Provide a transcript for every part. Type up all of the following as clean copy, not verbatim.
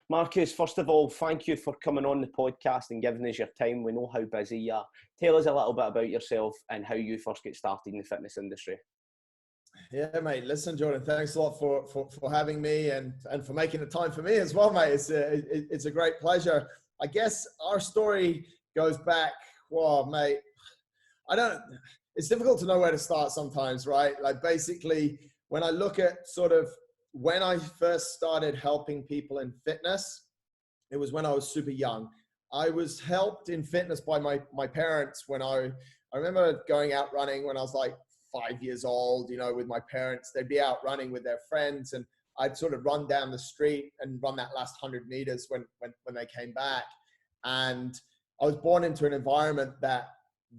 Marcus, first of all, thank you for coming on the podcast and giving us your time. We know how busy you are. Tell us a little bit about yourself and how you first get started in the fitness industry. Yeah, mate. Listen, Jordan, thanks a lot for having me and for making the time for me as well, mate. It's a great pleasure. I guess our story goes back, well, mate, it's difficult to know where to start sometimes, right? Like basically, when I look at sort of when I first started helping people in fitness, it was when I was super young. I was helped in fitness by my parents when I remember going out running when I was like 5 years old, you know, with my parents. They'd be out running with their friends and I'd sort of run down the street and run that last 100 meters when they came back. And I was born into an environment that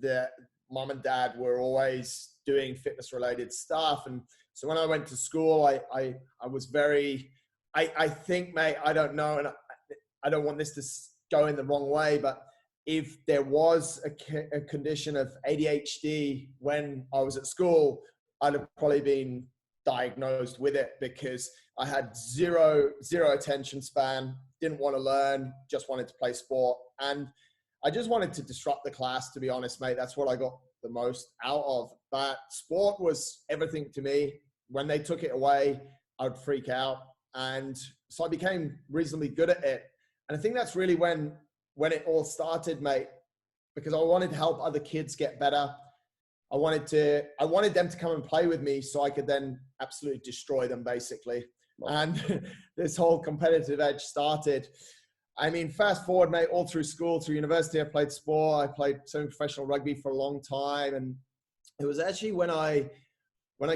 the mom and dad were always doing fitness related stuff. And so when I went to school, I was very, I think, mate, I don't know. And I don't want this to go in the wrong way, but if there was a condition of ADHD when I was at school, I'd have probably been diagnosed with it because I had zero attention span, didn't want to learn, just wanted to play sport. And I just wanted to disrupt the class, to be honest, mate. That's what I got the most out of. But sport was everything to me. When they took it away, I would freak out. And so I became reasonably good at it. And I think that's really when it all started, mate, because I wanted to help other kids get better. I wanted them to come and play with me so I could then absolutely destroy them, basically. Wow. And this whole competitive edge started. I mean, fast forward, mate, all through school, through university, I played sport. I played semi-professional rugby for a long time. And it was actually when I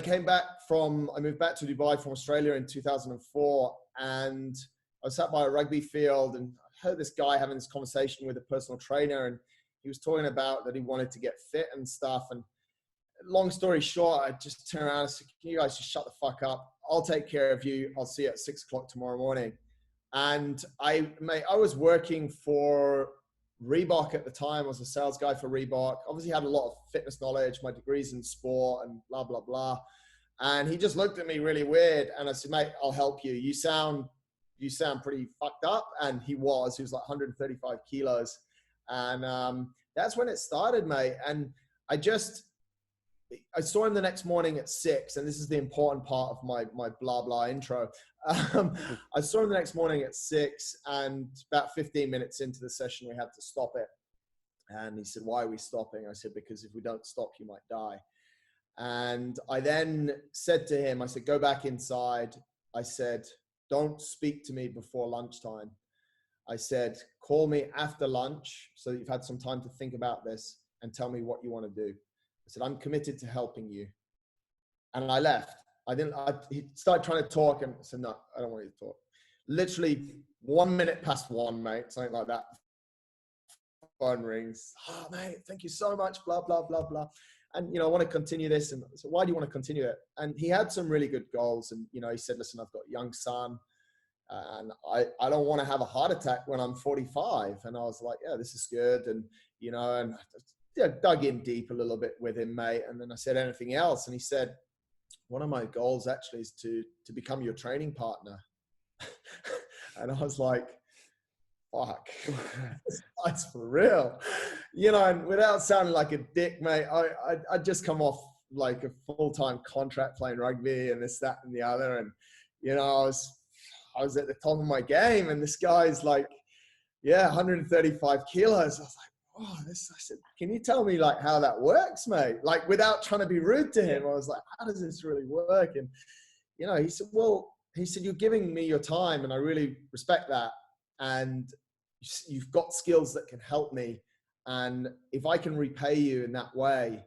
came back I moved back to Dubai from Australia in 2004. And I was sat by a rugby field and I heard this guy having this conversation with a personal trainer. And he was talking about that he wanted to get fit and stuff. And long story short, I just turned around and said, can you guys just shut the fuck up? I'll take care of you. I'll see you at 6 o'clock tomorrow morning. And I was working for Reebok at the time. I was a sales guy for Reebok. Obviously had a lot of fitness knowledge, my degrees in sport and blah, blah, blah. And he just looked at me really weird. And I said, mate, I'll help you. You sound pretty fucked up. And he was like 135 kilos. And that's when it started, mate. And I saw him the next morning at 6, and this is the important part of my blah, blah intro. I saw him the next morning at 6, and about 15 minutes into the session, we had to stop it. And he said, why are we stopping? I said, because if we don't stop, you might die. And I then said to him, I said, go back inside. I said, don't speak to me before lunchtime. I said, call me after lunch so that you've had some time to think about this and tell me what you want to do. I said, I'm committed to helping you. And I left. He started trying to talk and I said, no, I don't want you to talk. Literally 1 minute past 1, mate, something like that. Phone rings. Oh, mate, thank you so much, blah, blah, blah, blah. And, I want to continue this. And I said, why do you want to continue it? And he had some really good goals. And, he said, listen, I've got a young son and I don't want to have a heart attack when I'm 45. And I was like, yeah, this is good. And, and I dug in deep a little bit with him, mate. And then I said, anything else? And he said, one of my goals actually is to become your training partner. And I was like, fuck, that's for real. And without sounding like a dick, mate, I'd just come off like a full-time contract playing rugby and this, that, and the other. And, I was at the top of my game and this guy's like, 135 kilos. I was like, oh, I said, can you tell me like how that works, mate? Like without trying to be rude to him, I was like, how does this really work? And, he said, you're giving me your time and I really respect that. And you've got skills that can help me. And if I can repay you in that way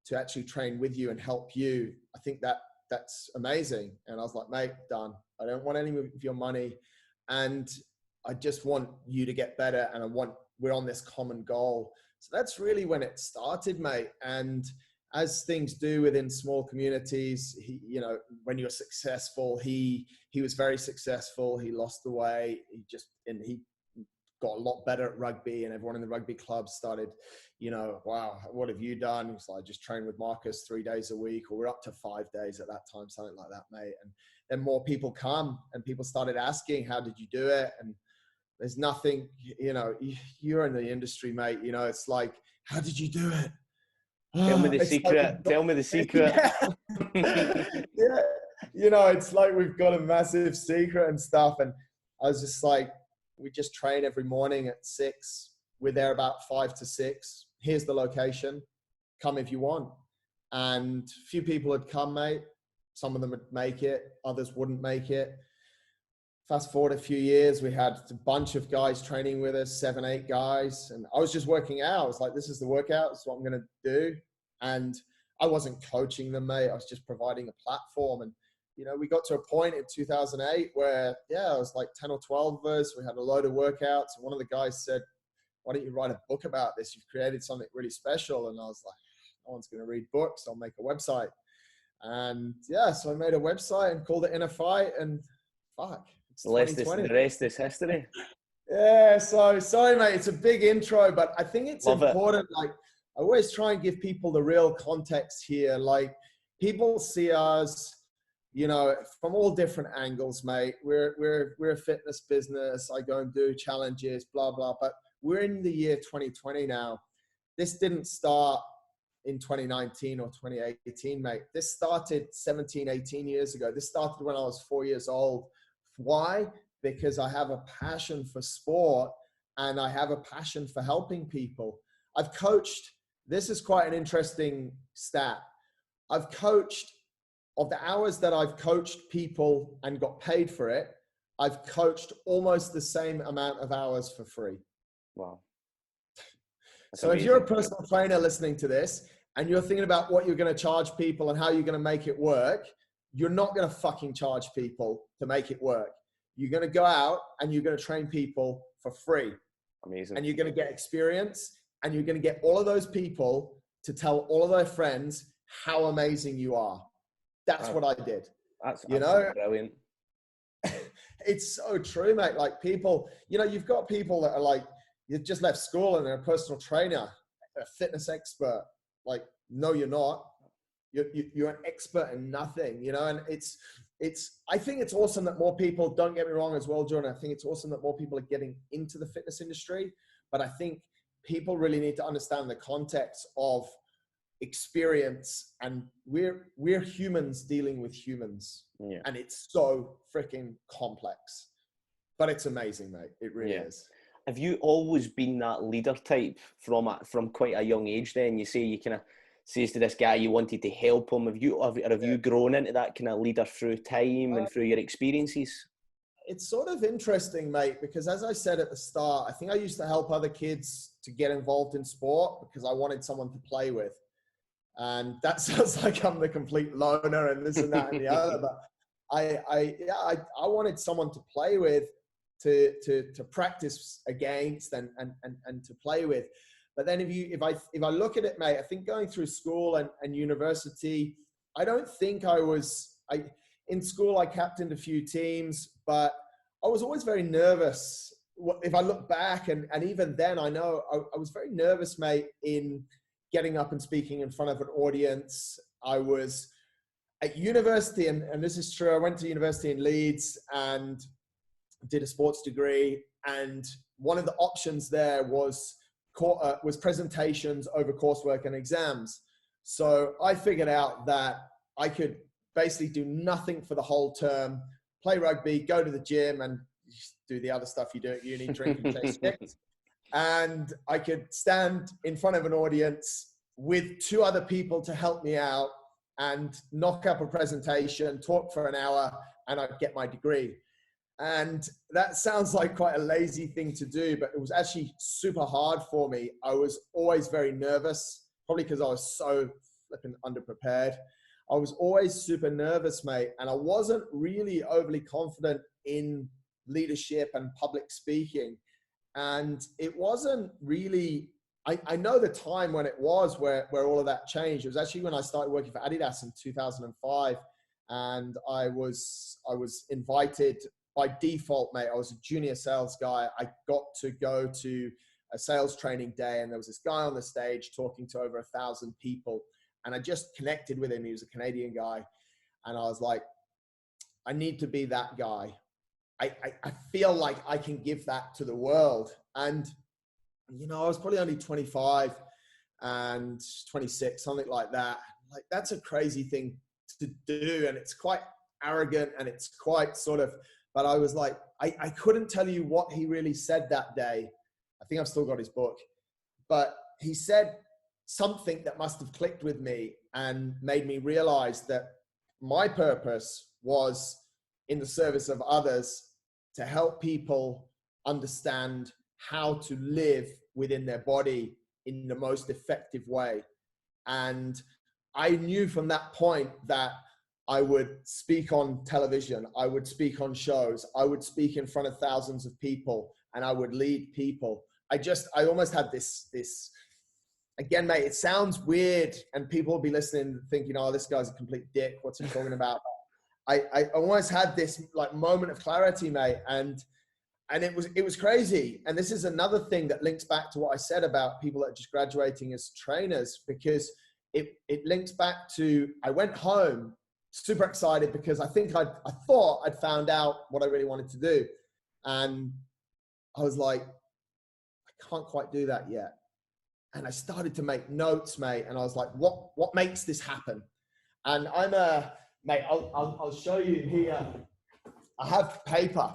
to actually train with you and help you, I think that's amazing. And I was like, mate, done. I don't want any of your money. And I just want you to get better. And we're on this common goal. So that's really when it started, mate. And as things do within small communities, when you're successful, he was very successful. He lost the weight. He got a lot better at rugby, and everyone in the rugby club started, wow, what have you done? He's like, I just train with Marcus 3 days a week, or we're up to 5 days at that time, something like that, mate. And then more people come and people started asking, how did you do it? And There's nothing, you know, you're in the industry, mate. You know, it's like, how did you do it? Tell me the It's secret. like Tell me the secret. yeah, you know, it's like we've got a massive secret and stuff. And I was just like, we just train every morning at 6. We're there about 5 to 6. Here's the location. Come if you want. And a few people had come, mate. Some of them would make it. Others wouldn't make it. Fast forward a few years, we had a bunch of guys training with us, 7, 8 guys. And I was just working out. I was like, this is the workout. This is what I'm going to do. And I wasn't coaching them, mate. I was just providing a platform. And, you know, we got to a point in 2008 where, yeah, it was like 10 or 12 of us. We had a load of workouts. And one of the guys said, why don't you write a book about this? You've created something really special. And I was like, no one's going to read books. I'll make a website. And yeah, so I made a website and called it Inner Fight. And fuck, it's 2020. The rest is history. Yeah, so sorry, mate. It's a big intro, but I think it's Love important. Like, I always try and give people the real context here. Like, people see us, you know, from all different angles, mate. We're a fitness business. I go and do challenges, blah, blah. But we're in the year 2020 now. This didn't start in 2019 or 2018, mate. This started 17, 18 years ago. This started when I was 4 years old. Why? Because I have a passion for sport and I have a passion for helping people. I've coached, this is quite an interesting stat. I've coached, of the hours that I've coached people and got paid for it, I've coached almost the same amount of hours for free. Wow. That's so amazing. If you're a personal trainer listening to this and you're thinking about what you're going to charge people and how you're going to make it work, you're not going to fucking charge people to make it work. You're going to go out and you're going to train people for free. Amazing. And you're going to get experience and you're going to get all of those people to tell all of their friends how amazing you are. That's what I did. That's you know, brilliant. It's so true, mate. Like, people, you know, you've got people that are like, you've just left school and they're a personal trainer, a fitness expert. Like, no, you're not. You're an expert in nothing, you know. And I think it's awesome that more people, don't get me wrong as well, Jordan, I think it's awesome that more people are getting into the fitness industry, but I think people really need to understand the context of experience, and we're humans dealing with humans. Yeah. And it's so freaking complex, but it's amazing, mate. It really is. Have you always been that leader type from quite a young age then? You say you kind of says to this guy you wanted to help him. Have you grown into that kind of leader through time and through your experiences? It's sort of interesting, mate, because as I said at the start, I think I used to help other kids to get involved in sport because I wanted someone to play with. And that sounds like I'm the complete loner and this and that and the other, but I wanted someone to play with, to practice against and to play with. But then if I look at it, mate, I think going through school and university, I don't think in school I captained a few teams, but I was always very nervous. If I look back, and even then, I know I was very nervous, mate, in getting up and speaking in front of an audience. I was at university, and this is true, I went to university in Leeds and did a sports degree. And one of the options there was presentations over coursework and exams. So I figured out that I could basically do nothing for the whole term, play rugby, go to the gym, and do the other stuff you do at uni, drink and chase chicks. And I could stand in front of an audience with 2 other people to help me out and knock up a presentation, talk for an hour, and I'd get my degree. And that sounds like quite a lazy thing to do, but it was actually super hard for me. I was always very nervous, probably because I was so flipping underprepared. I was always super nervous, mate. And I wasn't really overly confident in leadership and public speaking. And it wasn't really, I know the time when it was where all of that changed. It was actually when I started working for Adidas in 2005. And I was invited by default, mate. I was a junior sales guy. I got to go to a sales training day, and there was this guy on the stage talking to over 1,000 people. And I just connected with him. He was a Canadian guy. And I was like, I need to be that guy. I feel like I can give that to the world. And, you know, I was probably only 25 and 26, something like that. Like, that's a crazy thing to do. And it's quite arrogant and it's quite sort of, but I was like, I couldn't tell you what he really said that day. I think I've still got his book, but he said something that must have clicked with me and made me realize that my purpose was in the service of others, to help people understand how to live within their body in the most effective way. And I knew from that point that I would speak on television, I would speak on shows, I would speak in front of thousands of people, and I would lead people. I almost had this, again, mate, it sounds weird and people will be listening thinking, oh, this guy's a complete dick. What's he talking about? I almost had this like moment of clarity, mate. And it was crazy. And this is another thing that links back to what I said about people that are just graduating as trainers, because it links back to, I went home super excited because I thought I'd found out what I really wanted to do. And I was like, I can't quite do that yet. And I started to make notes, mate. And I was like, what makes this happen? And mate, I'll show you here. I have paper.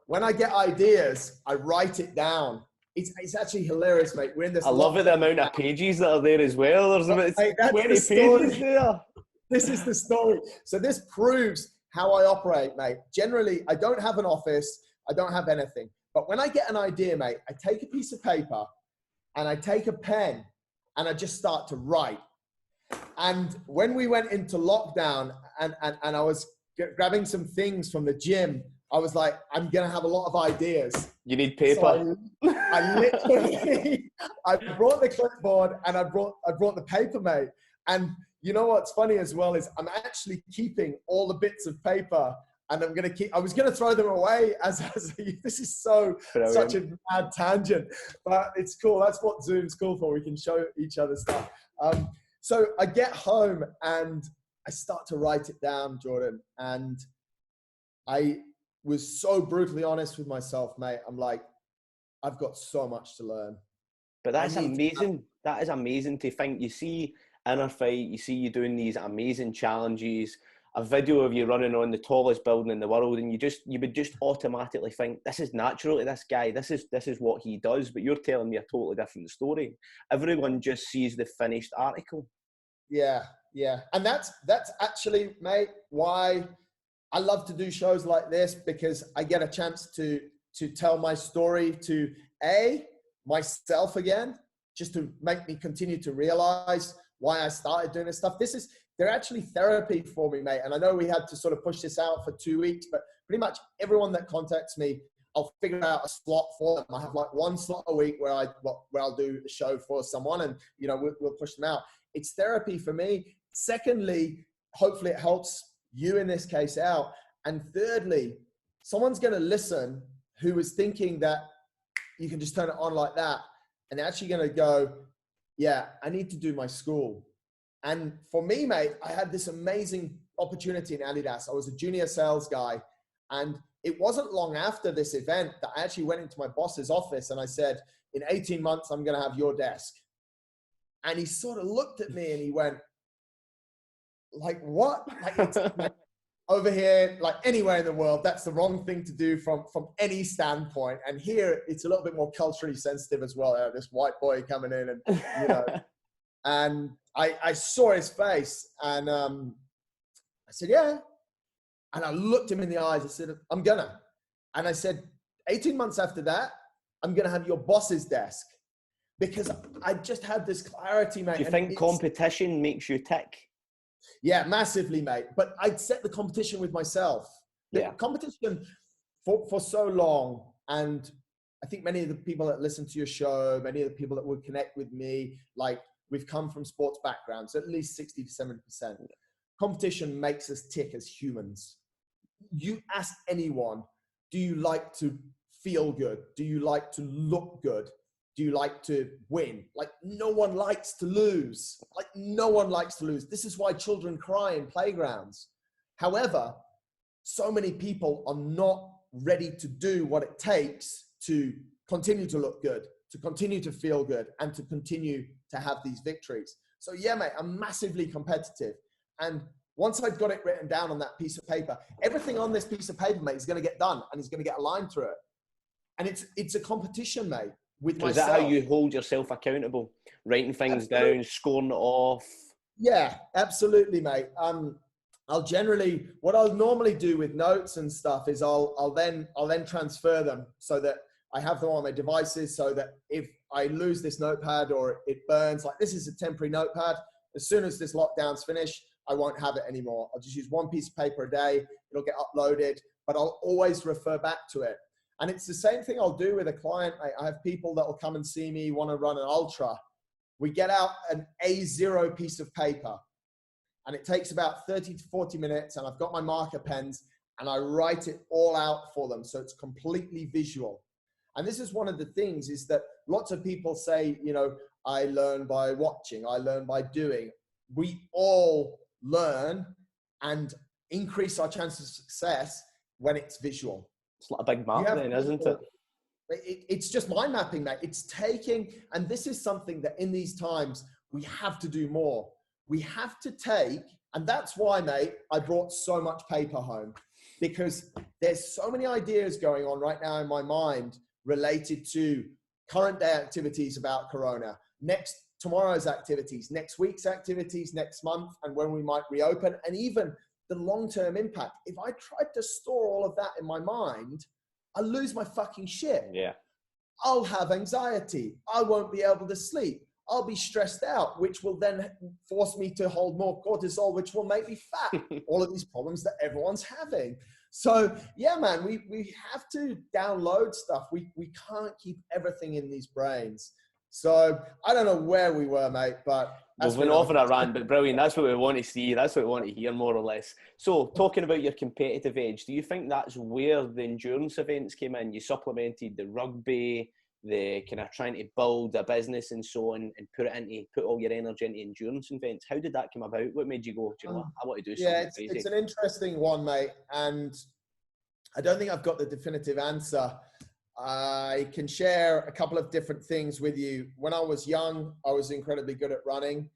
When I get ideas, I write it down. It's actually hilarious, mate. We're in this. I love it, the amount of pages that are there as well. There's about 20 pages there. This is the story. So this proves how I operate, mate. Generally, I don't have an office. I don't have anything. But when I get an idea, mate, I take a piece of paper and I take a pen and I just start to write. And when we went into lockdown and I was grabbing some things from the gym, I was like, I'm going to have a lot of ideas. You need paper. So I literally, I brought the clipboard and I brought the paper, mate. And you know what's funny as well is I'm actually keeping all the bits of paper, and I was going to throw them away this is such a mad tangent, but it's cool. That's what Zoom's cool for. We can show each other stuff. So I get home and I start to write it down, Jordan. And I was so brutally honest with myself, mate. I'm like, I've got so much to learn. But that's amazing. That is amazing to think. You see Inner Fight, you see you doing these amazing challenges, a video of you running on the tallest building in the world, and you would just automatically think, this is natural to this guy, this is what he does. But you're telling me a totally different story. Everyone just sees the finished article. Yeah. And that's actually, mate, why I love to do shows like this, because I get a chance to tell my story to myself again, just to make me continue to realize why I started doing this stuff. They're actually therapy for me, mate. And I know we had to sort of push this out for 2 weeks, but pretty much everyone that contacts me, I'll figure out a slot for them. I have like one slot a week where I'll do a show for someone, and you know, we'll push them out. It's therapy for me. Secondly, hopefully it helps you in this case out. And thirdly, someone's going to listen who is thinking that you can just turn it on like that, and they're actually going to go, yeah, I need to do my school. And for me, mate, I had this amazing opportunity in Adidas. I was a junior sales guy, and it wasn't long after this event that I actually went into my boss's office and I said, in 18 months, I'm going to have your desk. And he sort of looked at me and he went, like, what? Like, it's like, over here, like anywhere in the world, that's the wrong thing to do from any standpoint. And here, it's a little bit more culturally sensitive as well. This white boy coming in and, you know, and I saw his face and I said, yeah. And I looked him in the eyes. I said, I'm gonna. And I said, 18 months after that, I'm gonna have your boss's desk. Because I just had this clarity, mate. Do you think competition makes you tick? Yeah, massively, mate. But I'd set the competition with myself. The competition for so long. And I think many of the people that listen to your show, many of the people that would connect with me, like, we've come from sports backgrounds, at least 60 to 70%. Competition makes us tick as humans. You ask anyone, do you like to feel good? Do you like to look good? Do you like to win? Like, no one likes to lose. Like, no one likes to lose. This is why children cry in playgrounds. However, so many people are not ready to do what it takes to continue to look good, to continue to feel good, and to continue to have these victories. So yeah, mate, I'm massively competitive. And once I've got it written down on that piece of paper, everything on this piece of paper, mate, is going to get done and is going to get a line through it. And it's a competition, mate, with myself. Is that how you hold yourself accountable? Writing things down, scoring it off? Yeah, absolutely, mate. What I'll normally do with notes and stuff is I'll then transfer them so that I have them on my devices, so that if I lose this notepad or it burns, like this is a temporary notepad, as soon as this lockdown's finished, I won't have it anymore. I'll just use one piece of paper a day. It'll get uploaded, but I'll always refer back to it. And it's the same thing I'll do with a client. I have people that will come and see me, want to run an ultra. We get out an A0 piece of paper, and it takes about 30 to 40 minutes, and I've got my marker pens, and I write it all out for them, so it's completely visual. And this is one of the things, is that lots of people say, you know, I learn by watching, I learn by doing. We all learn and increase our chance of success when it's visual. It's like a big map then, isn't it? It's just mind mapping, mate. It's taking, and this is something that in these times we have to do more. We have to take, and that's why, mate, I brought so much paper home, because there's so many ideas going on right now in my mind related to current day activities about Corona, tomorrow's activities, next week's activities, next month, and when we might reopen, and even the long-term impact. If I tried to store all of that in my mind, I'll lose my fucking shit. Yeah. I'll have anxiety. I won't be able to sleep. I'll be stressed out, which will then force me to hold more cortisol, which will make me fat. All of these problems that everyone's having. So yeah, man, we have to download stuff. We can't keep everything in these brains. So I don't know where we were, mate, but we've been off on a rant, but brilliant. That's what we want to see. That's what we want to hear, more or less. So talking about your competitive edge, do you think that's where the endurance events came in? You supplemented the rugby, the kind of trying to build a business and so on, and put all your energy into endurance events. How did that come about? What made you go, do you know what, I want to do something crazy? It's an interesting one, mate, and I don't think I've got the definitive answer. I can share a couple of different things with you. When I was young, I was incredibly good at running.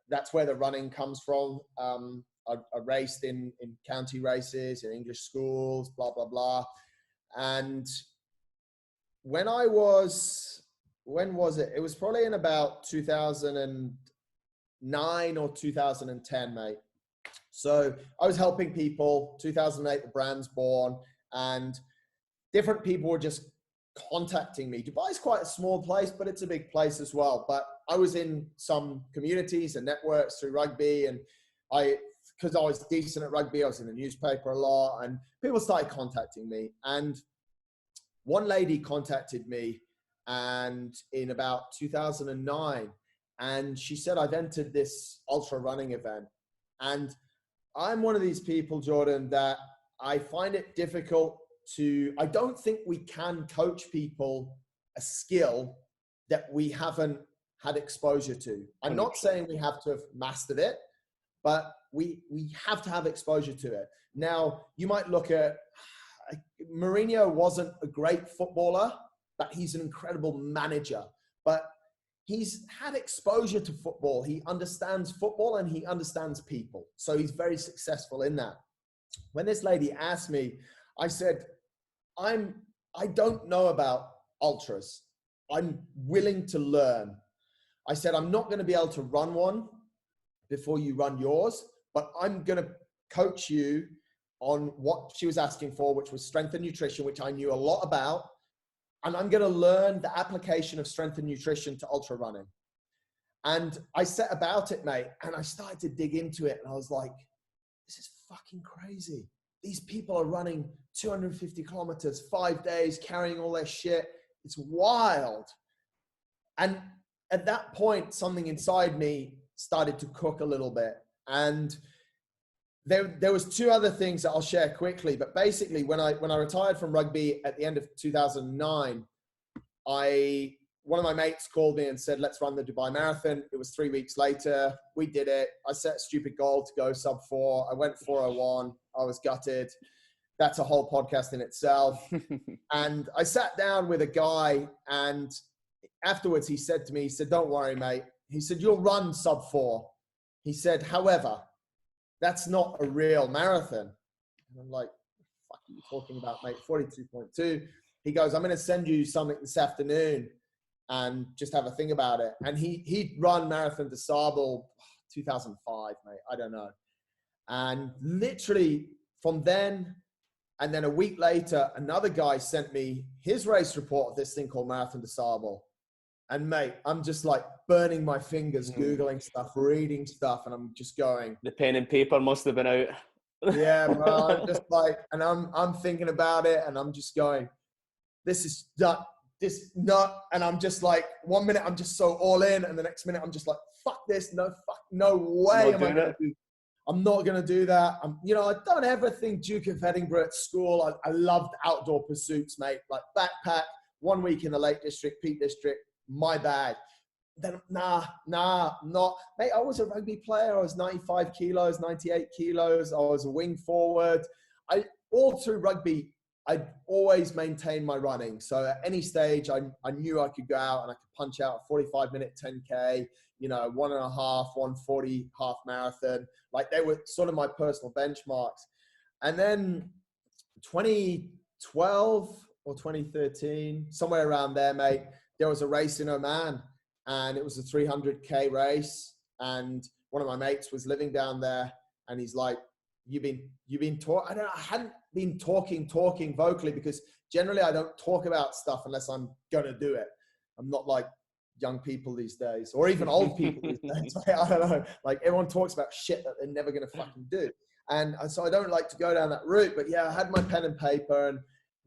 That's where the running comes from. I raced in county races, in English schools, blah, blah, blah. And when was it? It was probably in about 2009 or 2010, mate. So I was helping people. 2008, the brand's born, and different people were just contacting me. Dubai's quite a small place, but it's a big place as well. But I was in some communities and networks through rugby, and because I was decent at rugby, I was in the newspaper a lot, and people started contacting me. And one lady contacted me, and in about 2009, and she said, I've entered this ultra running event. And I'm one of these people, Jordan, that I find it difficult I don't think we can coach people a skill that we haven't had exposure to. I'm not saying we have to have mastered it, but we have to have exposure to it. Now, you might look at, Mourinho wasn't a great footballer, but he's an incredible manager. But he's had exposure to football. He understands football and he understands people. So he's very successful in that. When this lady asked me, I said, I don't know about ultras. I'm willing to learn. I said, I'm not going to be able to run one before you run yours, but I'm going to coach you on what she was asking for, which was strength and nutrition, which I knew a lot about. And I'm going to learn the application of strength and nutrition to ultra running. And I set about it, mate. And I started to dig into it. And I was like, this is fucking crazy. These people are running 250 kilometers, 5 days, carrying all their shit. It's wild. And at that point, something inside me started to cook a little bit. And there was two other things that I'll share quickly. But basically, when I retired from rugby at the end of 2009, one of my mates called me and said, let's run the Dubai Marathon. It was 3 weeks later. We did it. I set a stupid goal to go sub 4. I went 4:01. I was gutted. that's a whole podcast in itself. And I sat down with a guy, and afterwards he said to me, he said, "Don't worry, mate." He said, "You'll run sub 4." He said, "However, that's not a real marathon." And I'm like, "Fuck are you talking about, mate? 42.2. He goes, "I'm going to send you something this afternoon and just have a think about it." And he'd run Marathon des Sables 2005, mate. I don't know. And literally from then, and then a week later, another guy sent me his race report of this thing called Marathon des Sables. And mate, I'm just like burning my fingers, Googling stuff, reading stuff, and I'm just going. The pen and paper must have been out. Yeah, bro. I'm just like, and I'm thinking about it, and I'm just going, this is not, and I'm just like, 1 minute I'm just so all in, and the next minute I'm just like, fuck this, no way am I gonna do. I'm not gonna do that. I don't ever think Duke of Edinburgh at school. I loved outdoor pursuits, mate. Like backpack, 1 week in the Lake District, Peak District, my bag. Then not, mate. I was a rugby player. I was 95 kilos, 98 kilos. I was a wing forward. All through rugby, I always maintained my running. So at any stage, I knew I could go out and I could punch out a 45-minute 10K, 1.5, 140 half marathon. Like they were sort of my personal benchmarks. And then 2012 or 2013, somewhere around there, mate, there was a race in Oman, and it was a 300K race. And one of my mates was living down there, and he's like, you've been talking. I hadn't been talking vocally, because generally I don't talk about stuff unless I'm going to do it. I'm not like young people these days, or even old people these days. I don't know. Like everyone talks about shit that they're never going to fucking do. And so I don't like to go down that route, but yeah, I had my pen and paper,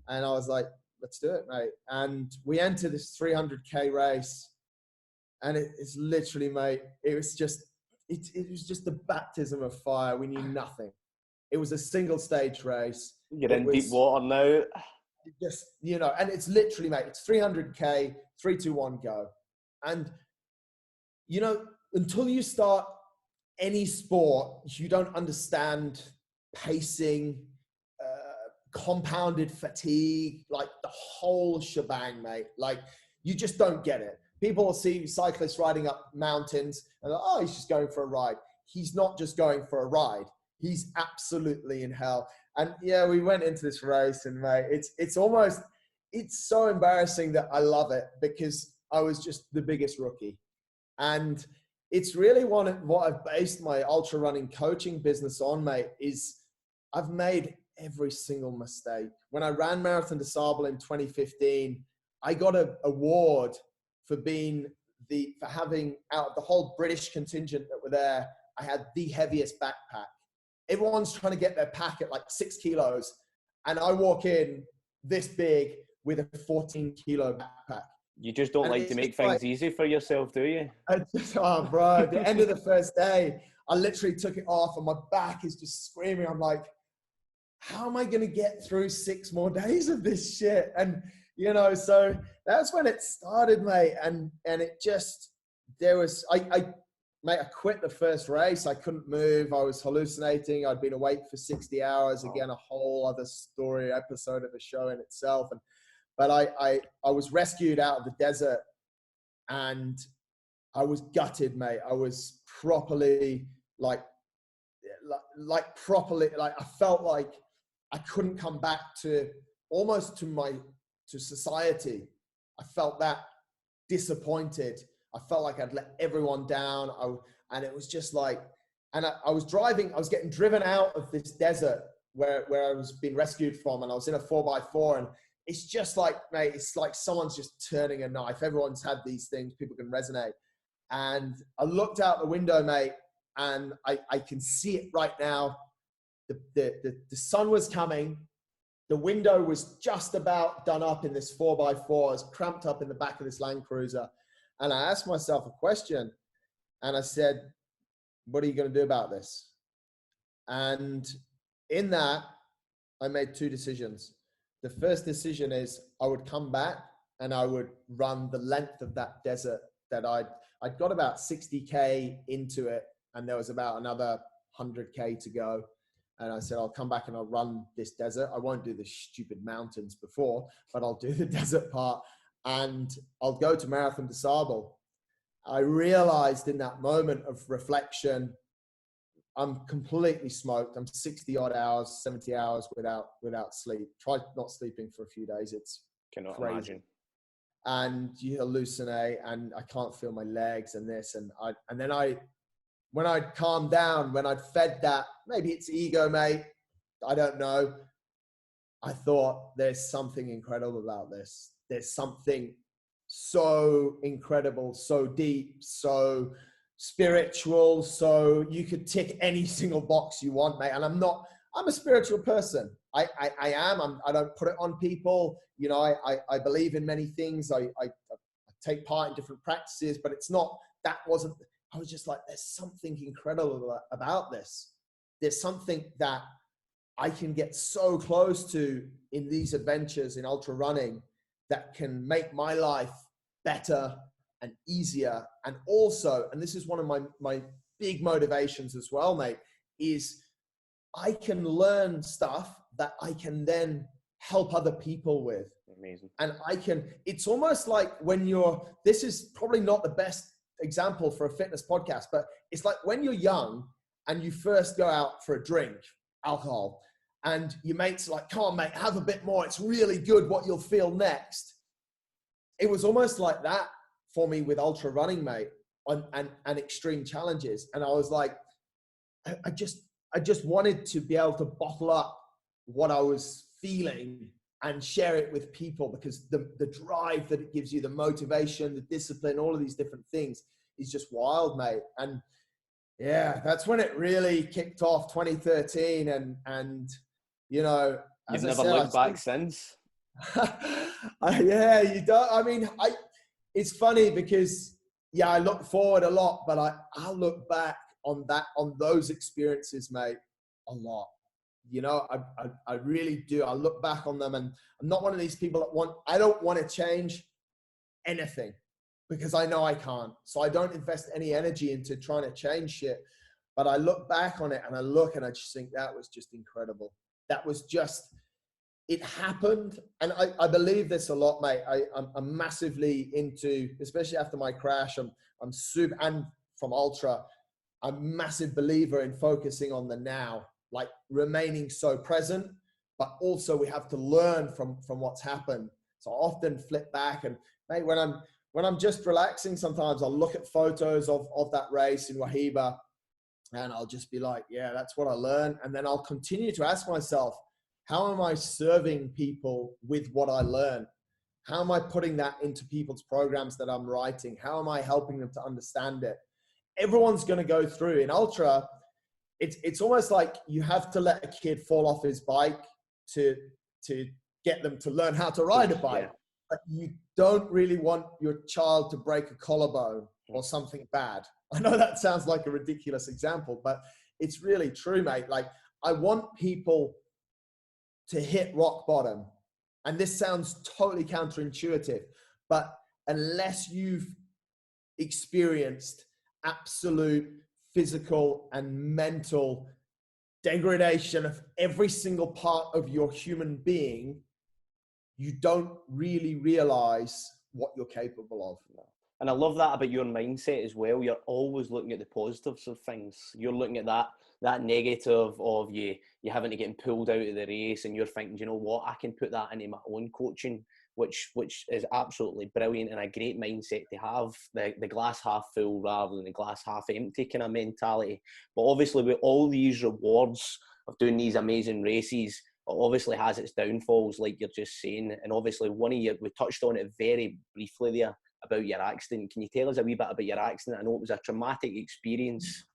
and I was like, let's do it, mate. And we entered this 300K race, and it's literally, mate, it was just the baptism of fire. We knew nothing. It was a single stage race. You're in deep water now. Just, and it's literally, mate, it's 300K, 3, 2, 1, go. And, until you start any sport, you don't understand pacing, compounded fatigue, like the whole shebang, mate. Like you just don't get it. People will see cyclists riding up mountains and they're, oh, he's just going for a ride. He's not just going for a ride. He's absolutely in hell. And yeah, we went into this race, and mate, it's so embarrassing that I love it, because I was just the biggest rookie. And it's really what I've based my ultra running coaching business on, mate, is I've made every single mistake. When I ran Marathon des Sables in 2015, I got an award for having, out of the whole British contingent that were there, I had the heaviest backpack. Everyone's trying to get their pack at like 6 kilos. And I walk in this big with a 14 kilo backpack. You just don't like to make things easy for yourself, do you? Bro, at the end of the first day, I literally took it off and my back is just screaming. I'm like, how am I going to get through 6 more days of this shit? And, so that's when it started, mate. And it just, I quit the first race. I couldn't move. I was hallucinating. I'd been awake for 60 hours. Again, a whole other story, episode of a show in itself. But I was rescued out of the desert, and I was gutted, mate. I was properly I felt like I couldn't come back to society. I felt that disappointed. I felt like I'd let everyone down. And it was just like, and I was getting driven out of this desert where I was being rescued from, and I was in a 4x4, and it's just like, mate, it's like someone's just turning a knife. Everyone's had these things, people can resonate. And I looked out the window, mate, and I can see it right now. The sun was coming. The window was just about done up in this 4x4. I was cramped up in the back of this Land Cruiser. And I asked myself a question, and I said, what are you going to do about this? And in that, I made 2 decisions. The first decision is I would come back and I would run the length of that desert that I'd got about 60K into it, and there was about another 100K to go. And I said, I'll come back and I'll run this desert. I won't do the stupid mountains before, but I'll do the desert part, and I'll go to Marathon des Sables. I realized in that moment of reflection, I'm completely smoked. I'm 60 odd hours, 70 hours without sleep. Tried not sleeping for a few days. It's Cannot crazy. imagine. And you hallucinate, and I can't feel my legs and this. And then when I'd calmed down, when I'd fed that, maybe it's ego, mate, I don't know. I thought, there's something incredible about this. There's something so incredible, so deep, so spiritual. So you could tick any single box you want, mate. And I'm a spiritual person. I am. I don't put it on people. You know, I believe in many things. I take part in different practices, but I was just like, there's something incredible about this. There's something that I can get so close to in these adventures in ultra running that can make my life better and easier. And also, and this is one of my big motivations as well, mate, is I can learn stuff that I can then help other people with. Amazing. And it's almost like this is probably not the best example for a fitness podcast, but it's like when you're young and you first go out for a drink, alcohol, and your mates are like, come on, mate, have a bit more. It's really good what you'll feel next. It was almost like that for me with ultra running, mate, and extreme challenges. And I was like, I just wanted to be able to bottle up what I was feeling and share it with people, because the drive that it gives you, the motivation, the discipline, all of these different things is just wild, mate. And yeah, that's when it really kicked off, 2013. And you know, you've never looked back since. Yeah, you don't. I mean, it's funny because I look forward a lot, but I look back on those experiences, mate, a lot. You know, I really do. I look back on them, and I'm not one of these people I don't want to change anything, because I know I can't. So I don't invest any energy into trying to change shit. But I look back on it and I just think that was just incredible. That was just, it happened. And I believe this a lot, mate. I'm massively into, especially after my crash, I'm super, and from ultra, I'm a massive believer in focusing on the now, like remaining so present, but also we have to learn from what's happened. So I often flip back, and mate, when I'm just relaxing, sometimes I'll look at photos of that race in Wahiba, and I'll just be like, yeah, that's what I learned. And then I'll continue to ask myself, how am I serving people with what I learned? How am I putting that into people's programs that I'm writing? How am I helping them to understand it? Everyone's going to go through in ultra. It's almost like you have to let a kid fall off his bike to get them to learn how to ride a bike. Yeah. But you don't really want your child to break a collarbone or something bad. I know that sounds like a ridiculous example, but it's really true, mate. Like, I want people to hit rock bottom. And this sounds totally counterintuitive, but unless you've experienced absolute physical and mental degradation of every single part of your human being, you don't really realize what you're capable of. And I love that about your mindset as well. You're always looking at the positives of things. You're looking at that negative of you having to get pulled out of the race, and you're thinking, you know what, I can put that into my own coaching, which is absolutely brilliant and a great mindset to have, the glass half full rather than the glass half empty kind of mentality. But obviously with all these rewards of doing these amazing races, it obviously has its downfalls, like you're just saying. And obviously we touched on it very briefly there about your accident. Can you tell us a wee bit about your accident? I know it was a traumatic experience.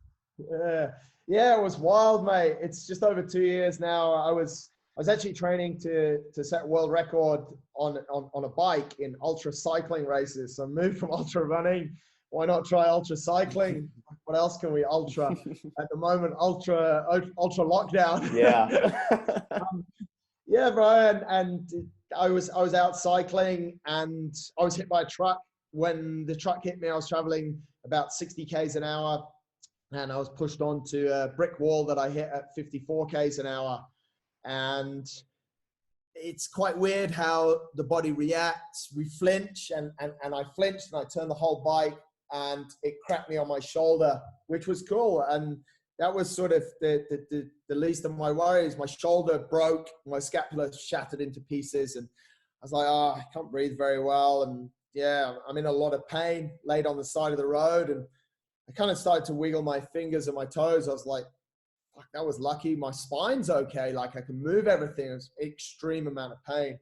Yeah, it was wild, mate. It's just over 2 years now. I was actually training to set a world record on a bike in ultra cycling races. So I moved from ultra running. Why not try ultra cycling? What else can we ultra? At the moment, ultra lockdown. Yeah. Yeah, bro. And I was out cycling, and I was hit by a truck. When the truck hit me, I was traveling about 60 Ks an hour. and I was pushed onto a brick wall that I hit at 54 k's an hour. And it's quite weird how the body reacts. We flinch, and I flinched, and I turned the whole bike, and it cracked me on my shoulder, which was cool. And that was sort of the least of my worries. My shoulder broke, my scapula shattered into pieces, and I was like, oh, I can't breathe very well. And yeah, I'm in a lot of pain, laid on the side of the road. And I kind of started to wiggle my fingers and my toes. I was like, fuck, that was lucky. My spine's okay. Like I can move everything. It was an extreme amount of pain.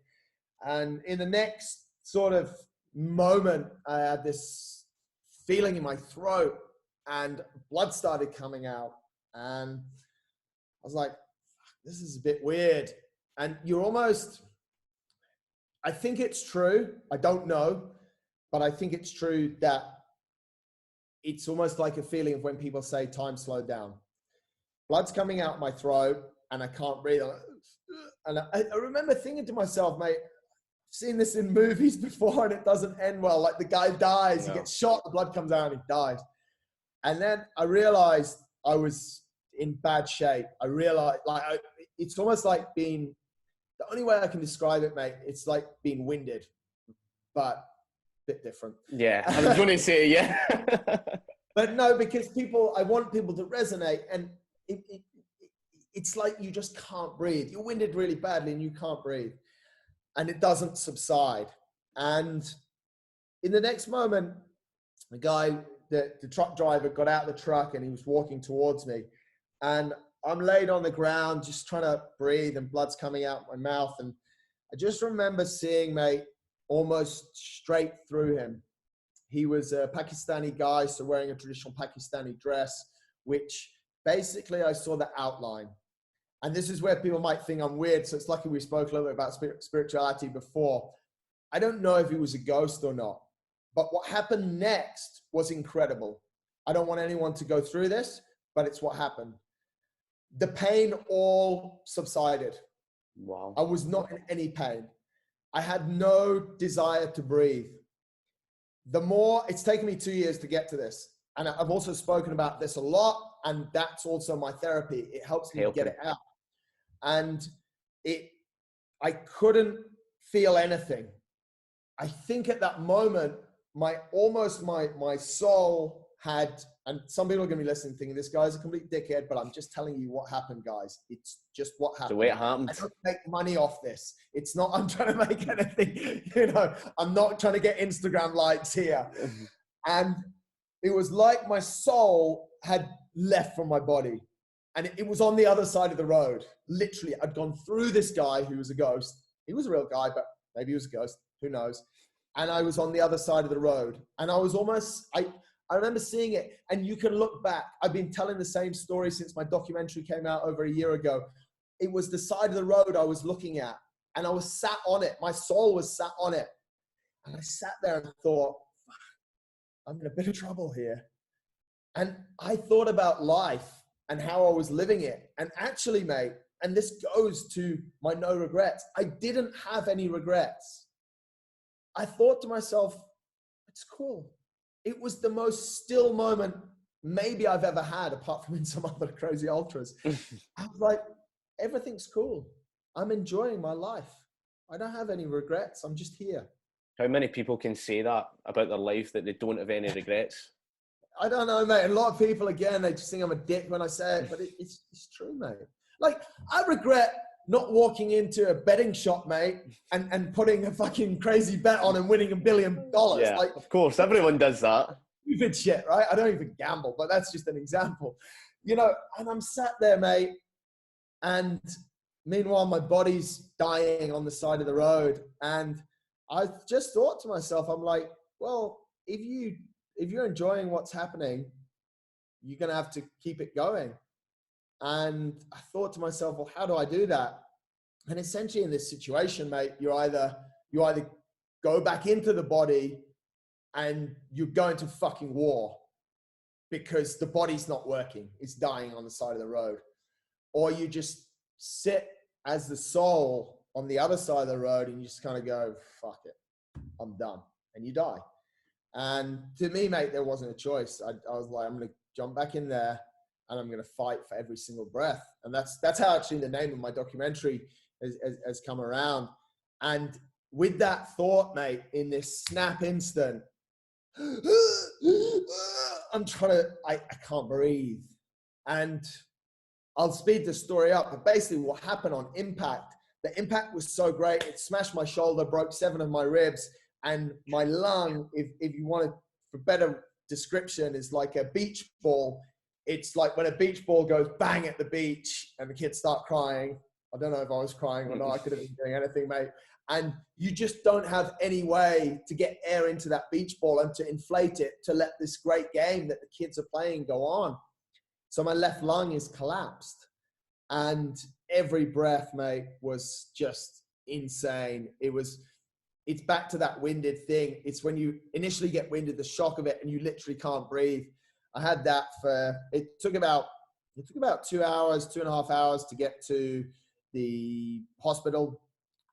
And in the next sort of moment, I had this feeling in my throat and blood started coming out. And I was like, this is a bit weird. And you're almost, I think it's true. I don't know, but I think it's true that it's almost like a feeling of when people say time slowed down. Blood's coming out my throat and I can't breathe. And I remember thinking to myself, mate, I've seen this in movies before and it doesn't end well. Like the guy dies, he gets shot, the blood comes out and he dies. And then I realized I was in bad shape. I realized it's almost like being, the only way I can describe it, mate, it's like being winded, but a bit different. Yeah, I was going to say, yeah. But no, because I want people to resonate, and it's like you just can't breathe. You're winded really badly and you can't breathe, and it doesn't subside. And in the next moment, the guy, the truck driver got out of the truck and he was walking towards me, and I'm laid on the ground just trying to breathe and blood's coming out my mouth. And I just remember seeing, mate, almost straight through him. He was a Pakistani guy, so wearing a traditional Pakistani dress, which basically I saw the outline. And this is where people might think I'm weird. So it's lucky we spoke a little bit about spirituality before. I don't know if he was a ghost or not, but what happened next was incredible. I don't want anyone to go through this, but it's what happened. The pain all subsided. Wow. I was not in any pain. I had no desire to breathe. It's taken me 2 years to get to this. And I've also spoken about this a lot. And that's also my therapy. It helps me get it out. And I couldn't feel anything. I think at that moment, my soul had, and some people are going to be listening thinking this guy's a complete dickhead, but I'm just telling you what happened, guys. It's just what happened. The way it happened. I don't make money off this. It's not, I'm trying to make anything, I'm not trying to get Instagram likes here. And it was like my soul had left from my body. And it was on the other side of the road. Literally, I'd gone through this guy who was a ghost. He was a real guy, but maybe he was a ghost. Who knows? And I was on the other side of the road. And I was almost, I remember seeing it. And you can look back. I've been telling the same story since my documentary came out over a year ago. It was the side of the road I was looking at. And I was sat on it. My soul was sat on it. And I sat there and thought, I'm in a bit of trouble here. And I thought about life and how I was living it. And actually, mate, and this goes to my no regrets, I didn't have any regrets. I thought to myself, it's cool. It was the most still moment maybe I've ever had, apart from in some other crazy ultras. I was like, everything's cool. I'm enjoying my life. I don't have any regrets. I'm just here. How many people can say that about their life, that they don't have any regrets? I don't know, mate. A lot of people, again, they just think I'm a dick when I say it, but it's true, mate. Like, I regret not walking into a betting shop, mate, and putting a fucking crazy bet on and winning $1 billion. Yeah, like, of course, everyone does that. Stupid shit, right? I don't even gamble, but that's just an example. And I'm sat there, mate, and meanwhile, my body's dying on the side of the road. And I just thought to myself, I'm like, well, if you're enjoying what's happening, you're going to have to keep it going. And I thought to myself, well, how do I do that? And essentially in this situation, mate, you either go back into the body and you're going to fucking war because the body's not working. It's dying on the side of the road. Or you just sit as the soul on the other side of the road and you just kind of go, fuck it, I'm done. And you die. And to me, mate, there wasn't a choice. I was like, I'm going to jump back in there, and I'm going to fight for every single breath. And that's how actually the name of my documentary has come around. And with that thought, mate, in this snap instant, I'm I can't breathe. And I'll speed the story up, but basically what happened on impact, the impact was so great. It smashed my shoulder, broke 7 of my ribs, and my lung, if you want it for better description, is like a beach ball. It's like when a beach ball goes bang at the beach and the kids start crying. I don't know if I was crying or not. I could have been doing anything, mate. And you just don't have any way to get air into that beach ball and to inflate it to let this great game that the kids are playing go on. So my left lung is collapsed, and every breath, mate, was just insane. It's back to that winded thing. It's when you initially get winded, the shock of it, and you literally can't breathe. I had that it took about 2 hours, 2.5 hours to get to the hospital.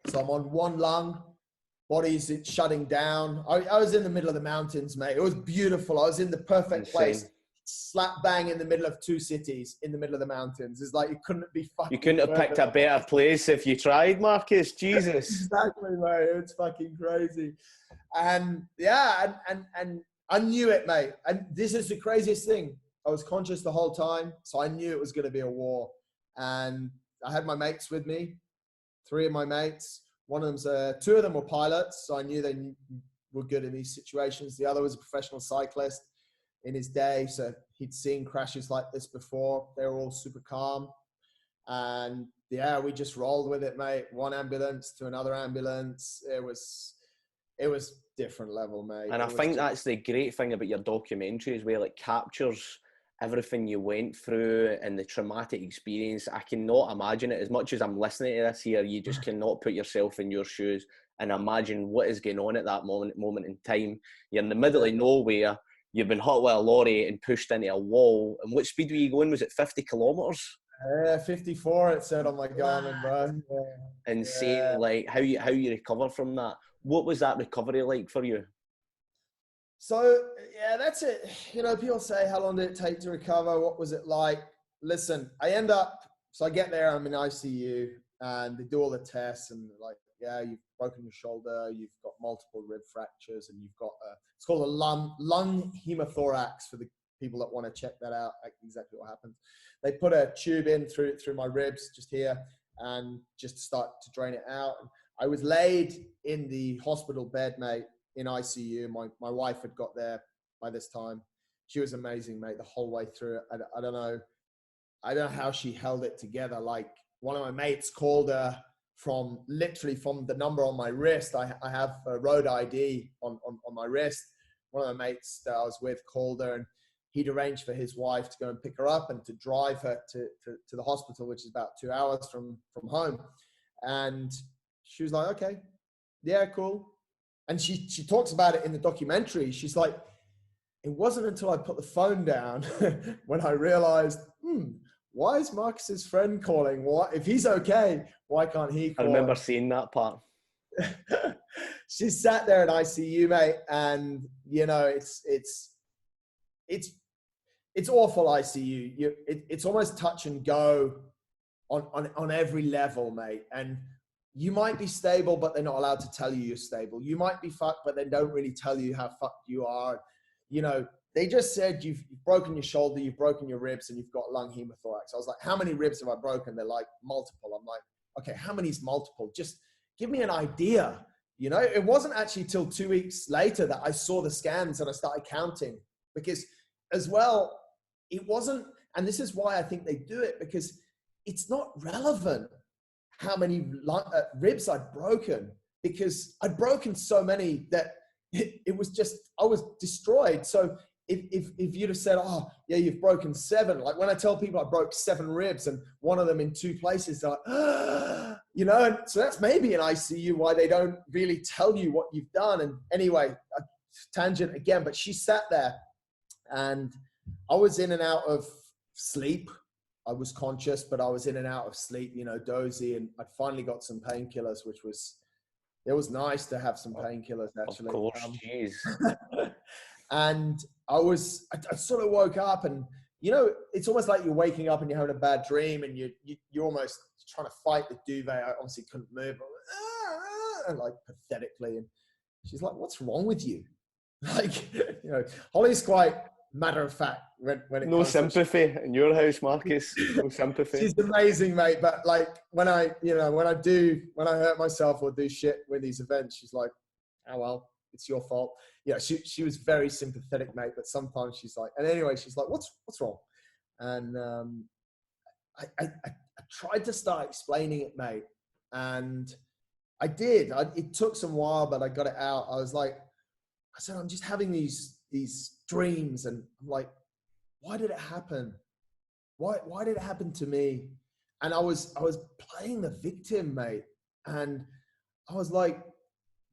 So I'm on one lung, body's shutting down. I was in the middle of the mountains, mate. It was beautiful. I was in the perfect place, slap bang in the middle of 2 cities, in the middle of the mountains. It's like, you couldn't be fucking. You couldn't have picked a better place if you tried, Marcus. Jesus. Exactly, mate. It's fucking crazy. And yeah, and I knew it, mate. And this is the craziest thing. I was conscious the whole time, so I knew it was going to be a war. And I had my mates with me, 3 of my mates. One of them's 2 of them were pilots, so I knew they were good in these situations. The other was a professional cyclist in his day, so he'd seen crashes like this before. They were all super calm. And yeah, we just rolled with it, mate. One ambulance to another ambulance. It was different level, mate. And I think that's the great thing about your documentary as well. It captures everything you went through and the traumatic experience. I cannot imagine it. As much as I'm listening to this here, you just cannot put yourself in your shoes and imagine what is going on at that moment in time. You're in the middle of nowhere. You've been hit with a lorry and pushed into a wall. And what speed were you going? Was it 50 kilometers? 54, it said on my Garmin, bro. Yeah. Insane. Yeah. Like how you recover from that. What was that recovery like for you? So yeah, that's it. You know, people say, how long did it take to recover? What was it like? Listen, I get there, I'm in ICU, and they do all the tests, and like, yeah, you've broken your shoulder, you've got multiple rib fractures, and you've got it's called a lung hemothorax for the people that want to check that out, like exactly what happens. They put a tube in through my ribs just here, and just start to drain it out. I was laid in the hospital bed, mate, in ICU. My wife had got there by this time. She was amazing, mate, the whole way through it. I don't know how she held it together. Like, one of my mates called her from the number on my wrist. I have a road ID on my wrist. One of my mates that I was with called her, and he'd arranged for his wife to go and pick her up and to drive her to the hospital, which is about 2 hours from home. And she was like, okay, yeah, cool. And she talks about it in the documentary. She's like, it wasn't until I put the phone down when I realized, why is Marcus's friend calling? What if he's okay? Why can't he call? I remember seeing that part. She sat there in ICU, mate, and you know, it's awful ICU. It's almost touch and go on every level, mate. And you might be stable, but they're not allowed to tell you you're stable. You might be fucked, but they don't really tell you how fucked you are. You know, they just said you've broken your shoulder, you've broken your ribs, and you've got lung hemothorax. I was like, how many ribs have I broken? They're like, multiple. I'm like, okay, how many is multiple? Just give me an idea. You know, it wasn't actually till 2 weeks later that I saw the scans and I started counting, because as well, it wasn't, and this is why I think they do it, because it's not relevant how many ribs I'd broken, because I'd broken so many that it was just, I was destroyed. So if you'd have said, oh yeah, you've broken 7, like when I tell people I broke 7 ribs and one of them in 2 places, they're like, you know, and so that's maybe in ICU why they don't really tell you what you've done. And anyway, a tangent again, but she sat there and I was in and out of sleep. I was conscious, but I was in and out of sleep, you know, dozy, and I'd finally got some painkillers, it was nice to have some painkillers actually. Of course, jeez. And I sort of woke up, and you know, it's almost like you're waking up and you're having a bad dream, and you're almost trying to fight the duvet. I obviously couldn't move, like pathetically. And she's like, "What's wrong with you?" Like, you know, Holly's quite matter of fact when it no comes sympathy in your house, Marcus. No sympathy. She's amazing, mate. But like when I hurt myself or do shit with these events, she's like, "Oh well, it's your fault." Yeah, she was very sympathetic, mate. But sometimes she's like, and anyway, she's like, "What's wrong?" And I tried to start explaining it, mate, and I did. It took some while, but I got it out. I said, "I'm just having these dreams," and I'm like, "Why did it happen? Why did it happen to me?" And I was playing the victim, mate, and I was like,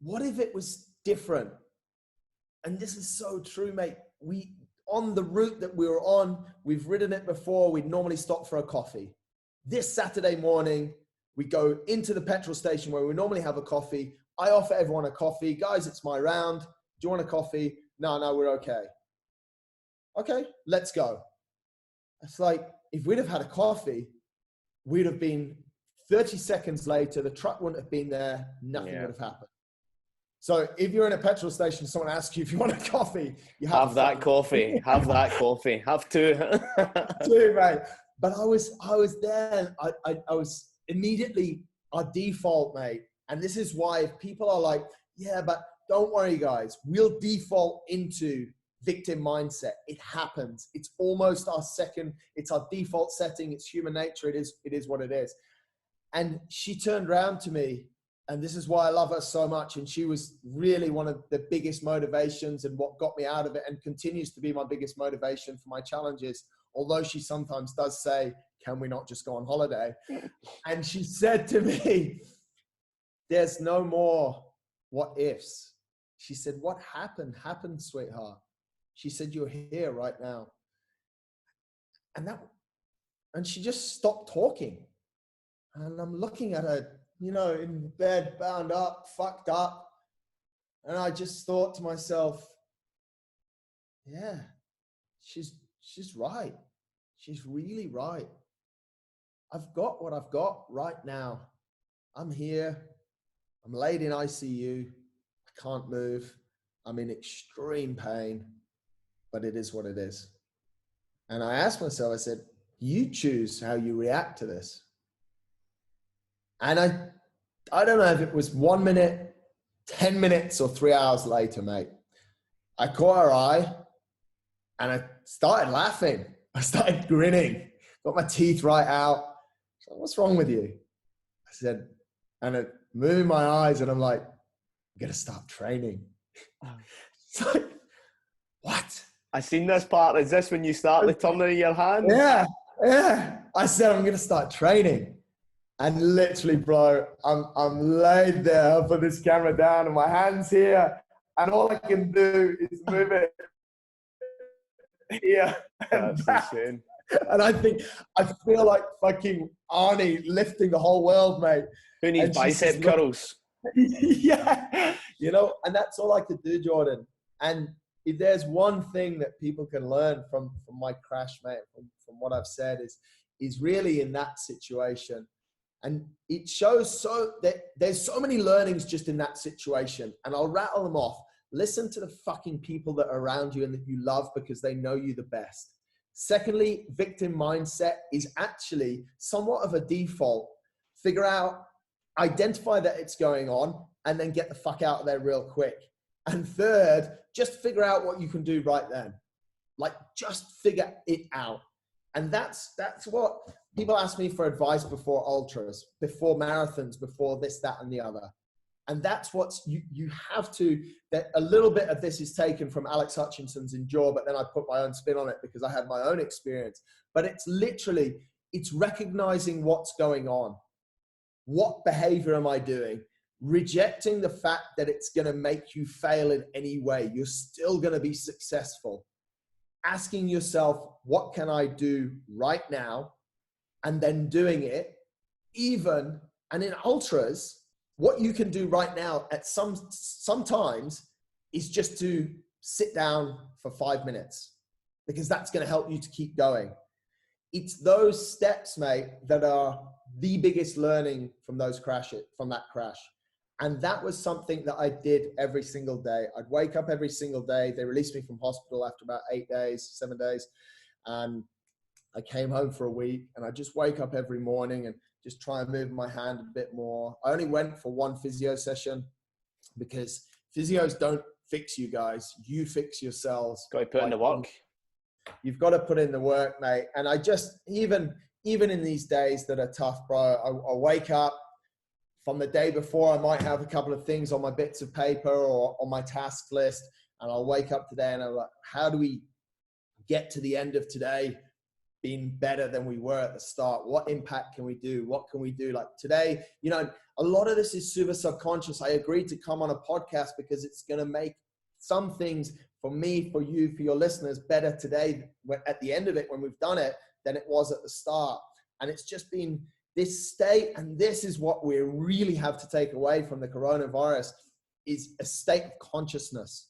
"What if it was different?" And this is so true, mate. On the route that we were on, we've ridden it before. We'd normally stop for a coffee. This Saturday morning, we go into the petrol station where we normally have a coffee. I offer everyone a coffee. "Guys, it's my round. Do you want a coffee?" No, we're okay. Okay, let's go. It's like, if we'd have had a coffee, we'd have been 30 seconds later, the truck wouldn't have been there, nothing would have happened. So if you're in a petrol station, someone asks you if you want a coffee, you have that coffee. Have that coffee. Have two. Two, mate. But I was there. I was immediately our default, mate. And this is why if people are like, "Yeah, but don't worry, guys, we'll default into victim mindset." It happens. It's almost it's our default setting. It's human nature. It is what it is. And she turned around to me, and this is why I love her so much. And she was really one of the biggest motivations and what got me out of it, and continues to be my biggest motivation for my challenges. Although she sometimes does say, "Can we not just go on holiday?" And she said to me, "There's no more what ifs." She said, "What happened, sweetheart." She said, "You're here right now." And she just stopped talking. And I'm looking at her, you know, in bed, bound up, fucked up. And I just thought to myself, yeah, she's right. She's really right. I've got what I've got right now. I'm here. I'm laid in ICU. I can't move. I'm in extreme pain, but it is what it is. And I asked myself, I said, "You choose how you react to this." And I don't know if it was 1 minute, 10 minutes, or 3 hours later, mate, I caught her eye and I started laughing. I started grinning, got my teeth right out. She's like, "What's wrong with you?" I said, and moving my eyes, and I'm like, "I'm going to start training." It's like, what? I seen this part. Is this when you start the turning of your hands? Yeah. I said, "I'm going to start training." And literally, bro, I'm laid there. I put this camera down and my hand's here, and all I can do is move it here. That's insane. And I feel like fucking Arnie lifting the whole world, mate. Who needs bicep curls? Yeah, you know, and that's all I could do, Jordan. And if there's one thing that people can learn from my crash, mate, from what I've said, is really in that situation. And it shows that there's so many learnings just in that situation. And I'll rattle them off. Listen to the fucking people that are around you and that you love, because they know you the best. Secondly, victim mindset is actually somewhat of a default. Identify that it's going on, and then get the fuck out of there real quick. And third, just figure out what you can do right then. Like, just figure it out. And that's what people ask me for advice before ultras, before marathons, before this, that, and the other. And that's you have to, that a little bit of this is taken from Alex Hutchinson's Endure, but then I put my own spin on it because I had my own experience. But it's recognizing what's going on. What behavior am I doing? Rejecting the fact that it's going to make you fail in any way. You're still going to be successful. Asking yourself, what can I do right now? And then doing it. And in ultras, what you can do right now at sometimes is just to sit down for 5 minutes, because that's going to help you to keep going. It's those steps, mate, that are the biggest learning from those crashes, from that crash. And that was something that I did every single day. I'd wake up every single day. They released me from hospital after about 7 days. And I came home for a week, and I just wake up every morning and just try and move my hand a bit more. I only went for one physio session, because physios don't fix you guys. You fix yourselves. Got to put in the work. You've got to put in the work, mate. And I just, even in these days that are tough, bro, I wake up from the day before. I might have a couple of things on my bits of paper or on my task list. And I'll wake up today and I'm like, how do we get to the end of today being better than we were at the start? What impact can we do? What can we do? Like today, you know, a lot of this is super subconscious. I agreed to come on a podcast because it's going to make some things for me, for you, for your listeners better today at the end of it when we've done it than it was at the start. And it's just been this state, and this is what we really have to take away from the coronavirus, is a state of consciousness.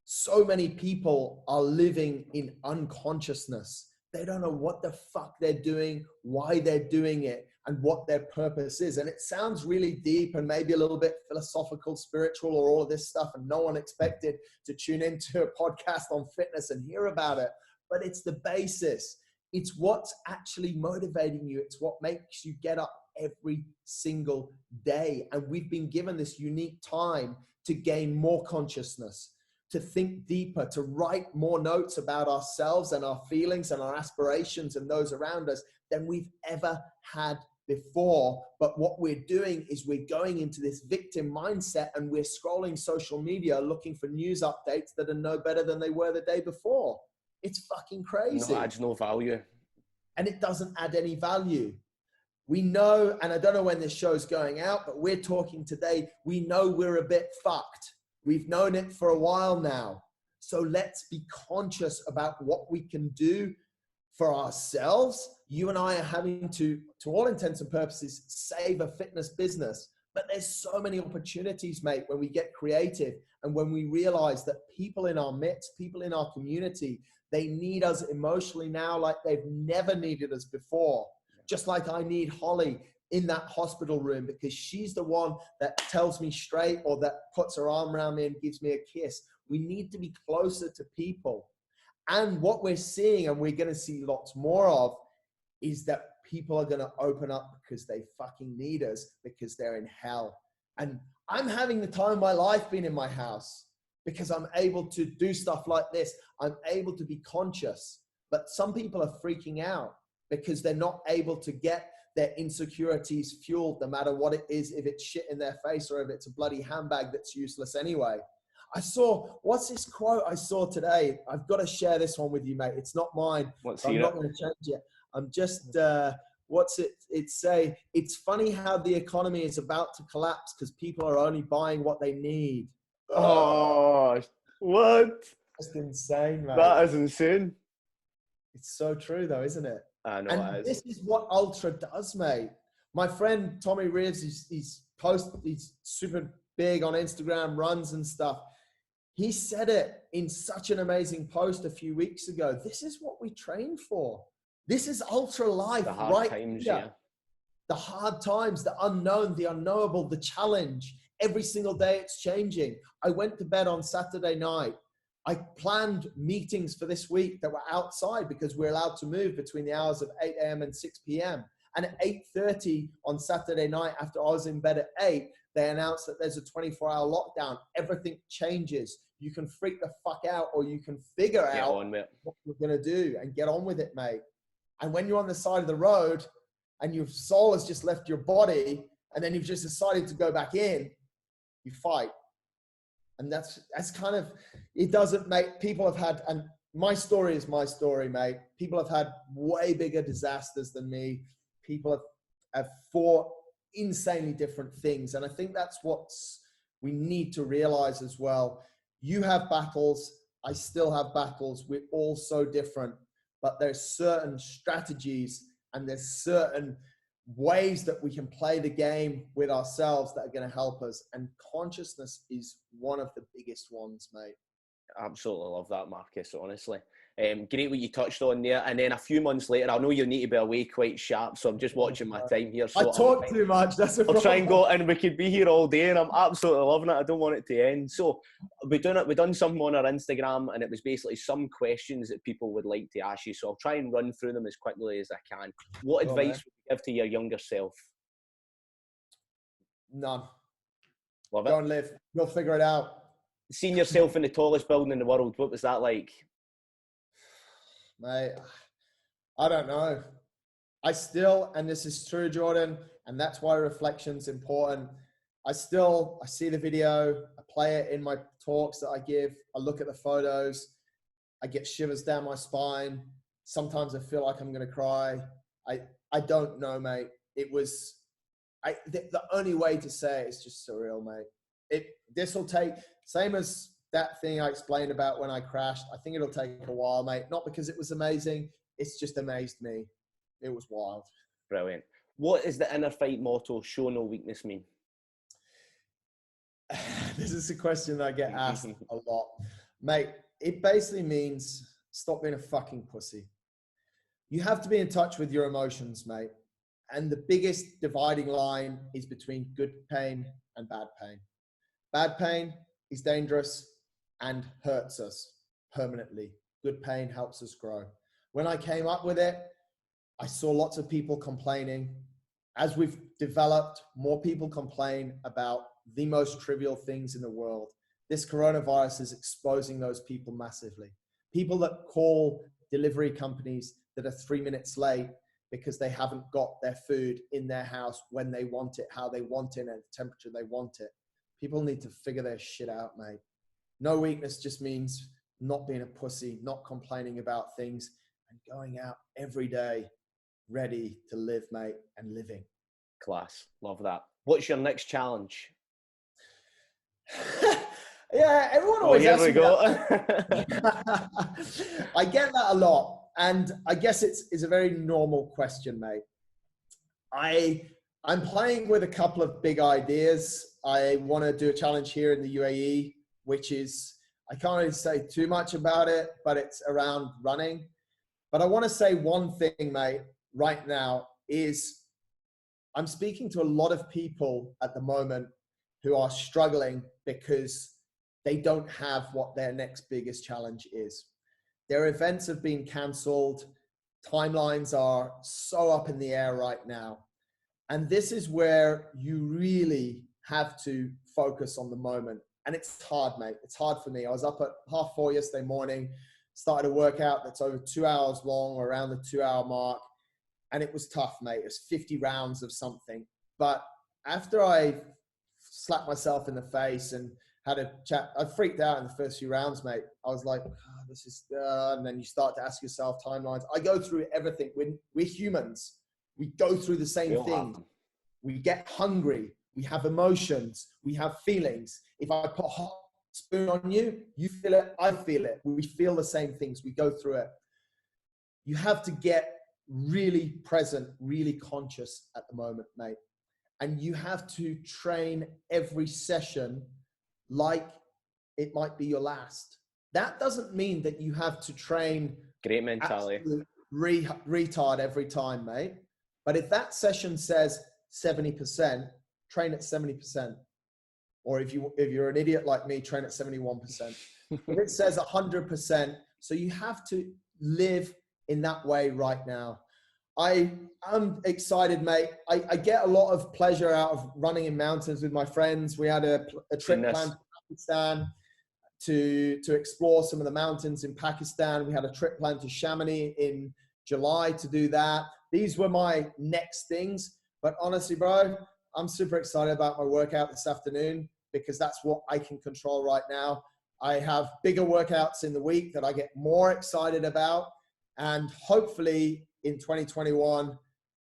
So many people are living in unconsciousness. They don't know what the fuck they're doing, why they're doing it, and what their purpose is. And it sounds really deep and maybe a little bit philosophical, spiritual, or all of this stuff. And no one expected to tune into a podcast on fitness and hear about it. But it's the basis. It's what's actually motivating you. It's what makes you get up every single day. And we've been given this unique time to gain more consciousness, to think deeper, to write more notes about ourselves and our feelings and our aspirations and those around us than we've ever had before. But what we're doing is we're going into this victim mindset, and we're scrolling social media looking for news updates that are no better than they were the day before. It's fucking crazy. No, adds no value. And it doesn't add any value. We know, and I don't know when this show's going out, but we're talking today. We know we're a bit fucked. We've known it for a while now. So let's be conscious about what we can do for ourselves. You and I are having to all intents and purposes, save a fitness business. But there's so many opportunities, mate, when we get creative and when we realize that people in our midst, people in our community, they need us emotionally now like they've never needed us before. Just like I need Holly in that hospital room, because she's the one that tells me straight, or that puts her arm around me and gives me a kiss. We need to be closer to people. And what we're seeing, and we're going to see lots more of, is that people are going to open up because they fucking need us, because they're in hell. And I'm having the time of my life being in my house, because I'm able to do stuff like this. I'm able to be conscious. But some people are freaking out because they're not able to get their insecurities fueled, no matter what it is, if it's shit in their face or if it's a bloody handbag that's useless anyway. What's this quote I saw today? I've got to share this one with you, mate. It's not mine. I'm not going to change it. I'm just, what's it say? It's funny how the economy is about to collapse because people are only buying what they need. Oh, what? That's insane, mate. That is insane. It's so true though, isn't it? I know. And this is what Ultra does, mate. My friend Tommy Reeves, he's super big on Instagram, runs and stuff. He said it in such an amazing post a few weeks ago. This is what we train for. This is Ultra life, right times, here. yeah. The hard times, the unknown, the unknowable, the challenge. Every single day it's changing. I went to bed on Saturday night. I planned meetings for this week that were outside because we're allowed to move between the hours of 8 a.m. and 6 p.m. And at 8:30 on Saturday night, after I was in bed at 8, they announced that there's a 24-hour lockdown. Everything changes. You can freak the fuck out, or you can figure out what you're going to do and get on with it, mate. And when you're on the side of the road and your soul has just left your body and then you've just decided to go back in, you fight. And that's kind of, it doesn't make, people have had, and my story is my story, mate. People have had way bigger disasters than me. People have fought insanely different things. And I think that's what we need to realize as well. You have battles. I still have battles. We're all so different, but there's certain strategies and there's certain ways that we can play the game with ourselves that are going to help us. And consciousness is one of the biggest ones, mate. Absolutely love that, Marcus, honestly. Great what you touched on there. And then a few months later, I know you need to be away quite sharp, so I'm just watching my time here. I So talk too much. That's a I'll problem. try and go, and we could be here all day, and I'm absolutely loving it. I don't want it to end. So we done something on our Instagram, and it was basically some questions that people would like to ask you. So I'll try and run through them as quickly as I can. What advice would you give to your younger self? None. Love it. Go and live. You'll figure it out. Seeing yourself in the tallest building in the world, what was that like? Mate, I don't know. I still, and this is true, Jordan, and that's why reflection's important. I see the video, I play it in my talks that I give, I look at the photos, I get shivers down my spine. Sometimes I feel like I'm going to cry. I don't know, mate. The only way to say it is just surreal, mate. This will take, same as that thing I explained about when I crashed. I think it'll take a while, mate. Not because it was amazing. It's just amazed me. It was wild. Brilliant. What is the inner fight motto, show no weakness, mean? This is a question that I get asked a lot. Mate, it basically means stop being a fucking pussy. You have to be in touch with your emotions, mate. And the biggest dividing line is between good pain and bad pain. Bad pain is dangerous and hurts us permanently. Good pain helps us grow. When I came up with it, I saw lots of people complaining. As we've developed, more people complain about the most trivial things in the world. This coronavirus is exposing those people massively. People that call delivery companies that are 3 minutes late because they haven't got their food in their house when they want it, how they want it, and at the temperature they want it. People need to figure their shit out, mate. No weakness just means not being a pussy, not complaining about things, and going out every day ready to live, mate, and living. Class. Love that. What's your next challenge? Yeah, everyone always asks me that. I get that a lot. And I guess it's a very normal question, mate. I'm playing with a couple of big ideas. I want to do a challenge here in the UAE, which is, I can't really say too much about it, but it's around running. But I want to say one thing, mate, right now is I'm speaking to a lot of people at the moment who are struggling because they don't have what their next biggest challenge is. Their events have been cancelled. Timelines are so up in the air right now. And this is where you really have to focus on the moment. And it's hard, mate. It's hard for me. I was up at 4:30 yesterday morning, started a workout that's over 2 hours long, or around the 2-hour mark. And it was tough, mate. It was 50 rounds of something. But after I slapped myself in the face and had a chat, I freaked out in the first few rounds, mate. I was like, oh, this is, and then you start to ask yourself timelines. I go through everything. We're humans. We go through the same thing. We get hungry. We have emotions. We have feelings. If I put a hot spoon on you, you feel it. I feel it. We feel the same things. We go through it. You have to get really present, really conscious at the moment, mate. And you have to train every session like it might be your last. That doesn't mean that you have to train great mentality retard every time, mate. But if that session says 70%, train at 70%. Or if you're an idiot like me, train at 71%. If it says 100%, so you have to live in that way right now. I'm excited, mate. I get a lot of pleasure out of running in mountains with my friends. We had a trip planned to Pakistan to explore some of the mountains in Pakistan. We had a trip planned to Chamonix in July to do that. These were my next things. But honestly, bro, I'm super excited about my workout this afternoon because that's what I can control right now. I have bigger workouts in the week that I get more excited about. And hopefully in 2021,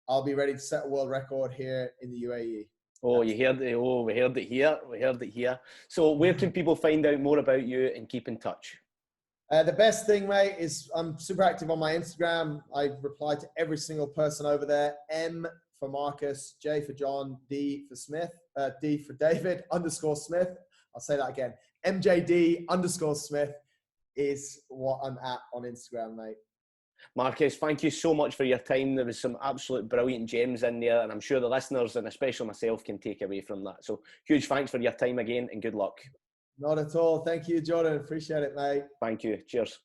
I'll be ready to set a world record here in the UAE. Oh, you heard it. Oh, we heard it here. We heard it here. So where can people find out more about you and keep in touch? The best thing, mate, is I'm super active on my Instagram. I reply to every single person over there. M for Marcus, J for John, D for Smith, D for David _ Smith. I'll say that again. MJD_Smith is what I'm at on Instagram, mate. Marcus, thank you so much for your time. There was some absolute brilliant gems in there, and I'm sure the listeners, and especially myself, can take away from that. So huge thanks for your time again, and good luck. Not at all. Thank you, Jordan. Appreciate it, mate. Thank you. Cheers.